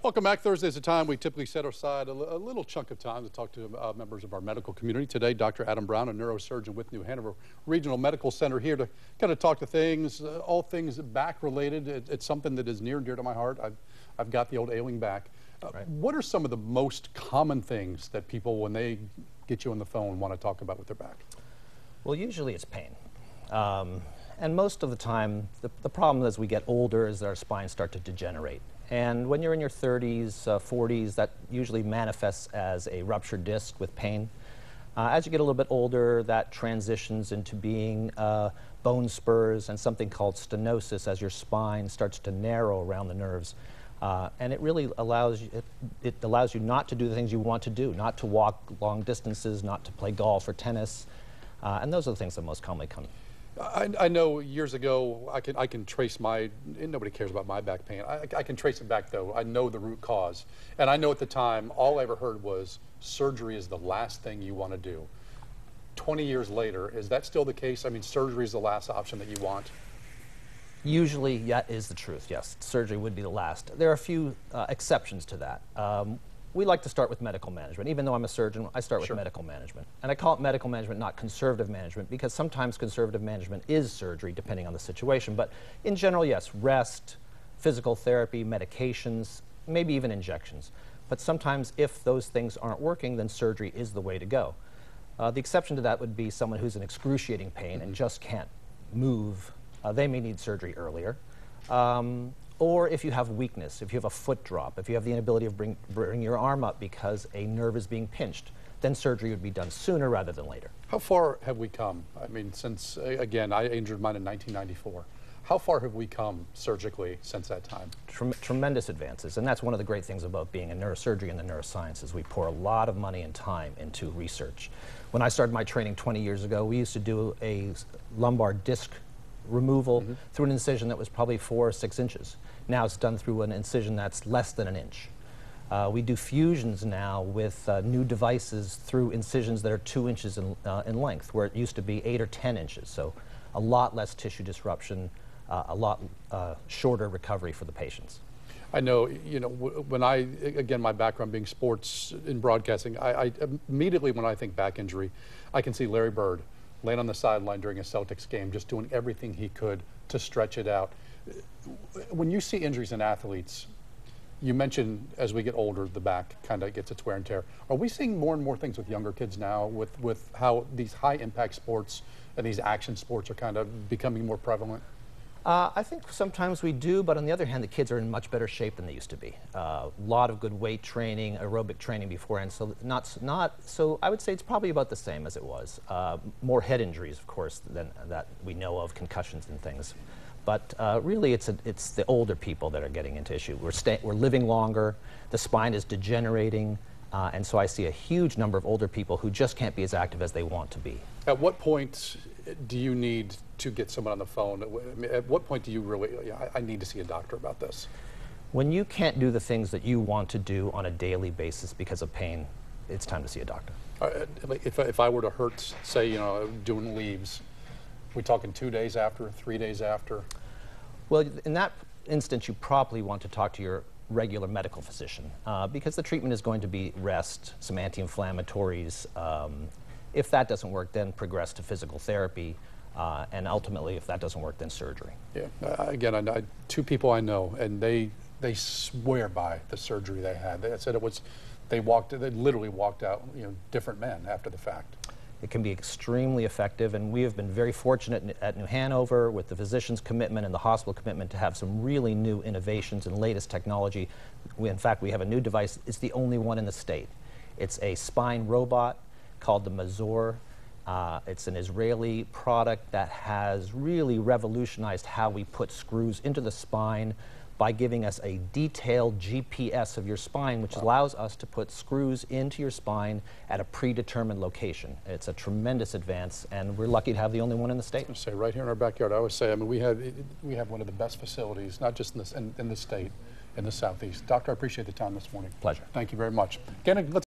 Welcome back. Thursday is a time we typically set aside a little chunk of time to talk to members of our medical community. Today, Dr. Adam Brown, a neurosurgeon with New Hanover Regional Medical Center, here to kind of talk to things, all things back related. It's something that is near and dear to my heart. I've got the old ailing back. Right. What are some of the most common things that people, when they get you on the phone, want to talk about with their back? Well, usually it's pain. And most of the time, the problem as we get older is that our spines start to degenerate. And when you're in your 30s, 40s, that usually manifests as a ruptured disc with pain. As you get a little bit older, that transitions into being bone spurs and something called stenosis as your spine starts to narrow around the nerves. And it really allows you not to do the things you want to do, not to walk long distances, not to play golf or tennis. And those are the things that most commonly come. I know years ago, I can trace my, nobody cares about my back pain. I can trace it back though. I know the root cause. And I know at the time, all I ever heard was surgery is the last thing you want to do. 20 years later, is that still the case? I mean, surgery is the last option that you want? Usually, that is the truth, yes. Surgery would be the last. There are a few exceptions to that. We like to start with medical management. Even though I'm a surgeon, I start with medical management. And I call it medical management, not conservative management, because sometimes conservative management is surgery, depending on the situation. But in general, yes, rest, physical therapy, medications, maybe even injections. But sometimes if those things aren't working, then surgery is the way to go. The exception to that would be someone who's in excruciating pain and just can't move. They may need surgery earlier. Or if you have weakness, if you have a foot drop, if you have the inability of bring your arm up because a nerve is being pinched, then surgery would be done sooner rather than later. How far have we come? I mean, since, again, I injured mine in 1994. How far have we come surgically since that time? Tremendous advances, and that's one of the great things about being a neurosurgeon in the neurosciences. We pour a lot of money and time into research. When I started my training 20 years ago, we used to do a lumbar disc removal through an incision that was probably 4 or 6 inches. Now it's done through an incision that's less than an inch. We do fusions now with new devices through incisions that are 2 inches in length, where it used to be 8 or 10 inches. So a lot less tissue disruption, a lot shorter recovery for the patients. I know, you know, when again, my background being sports in broadcasting, I immediately when I think back injury, I can see Larry Bird laying on the sideline during a Celtics game, just doing everything he could to stretch it out. When you see injuries in athletes, you mentioned as we get older, the back kind of gets its wear and tear. Are we seeing more and more things with younger kids now with how these high impact sports and these action sports are kind of becoming more prevalent? I think sometimes we do, but on the other hand, the kids are in much better shape than they used to be. A lot of good weight training, aerobic training beforehand, so so I would say it's probably about the same as it was. More head injuries, of course, than that we know of, concussions and things. But really, it's the older people that are getting into issue. We're living longer, the spine is degenerating, and so I see a huge number of older people who just can't be as active as they want to be. At what point do you need to get someone on the phone? At what point do you really, I need to see a doctor about this? When you can't do the things that you want to do on a daily basis because of pain, it's time to see a doctor. If I were to hurt, say, you know, doing leaves, we talking 2 days after, 3 days after? Well, in that instance, you probably want to talk to your regular medical physician because the treatment is going to be rest, some anti-inflammatories. If that doesn't work, then progress to physical therapy, and ultimately, if that doesn't work, then surgery. Yeah. Again, 2 people I know, and they swear by the surgery they had. They said it was, they literally walked out, you know, different men after the fact. It can be extremely effective, and we have been very fortunate at New Hanover with the physician's commitment and the hospital commitment to have some really new innovations and latest technology. In fact, we have a new device. It's the only one in the state. It's a spine robot called the Mazor. It's an Israeli product that has really revolutionized how we put screws into the spine by giving us a detailed GPS of your spine, which allows us to put screws into your spine at a predetermined location. It's a tremendous advance, and we're lucky to have the only one in the state. I was gonna say, right here in our backyard, I always say, I mean, we have one of the best facilities, not just in the state, in the Southeast. Doctor, I appreciate the time this morning. Pleasure. Thank you very much. Again, let's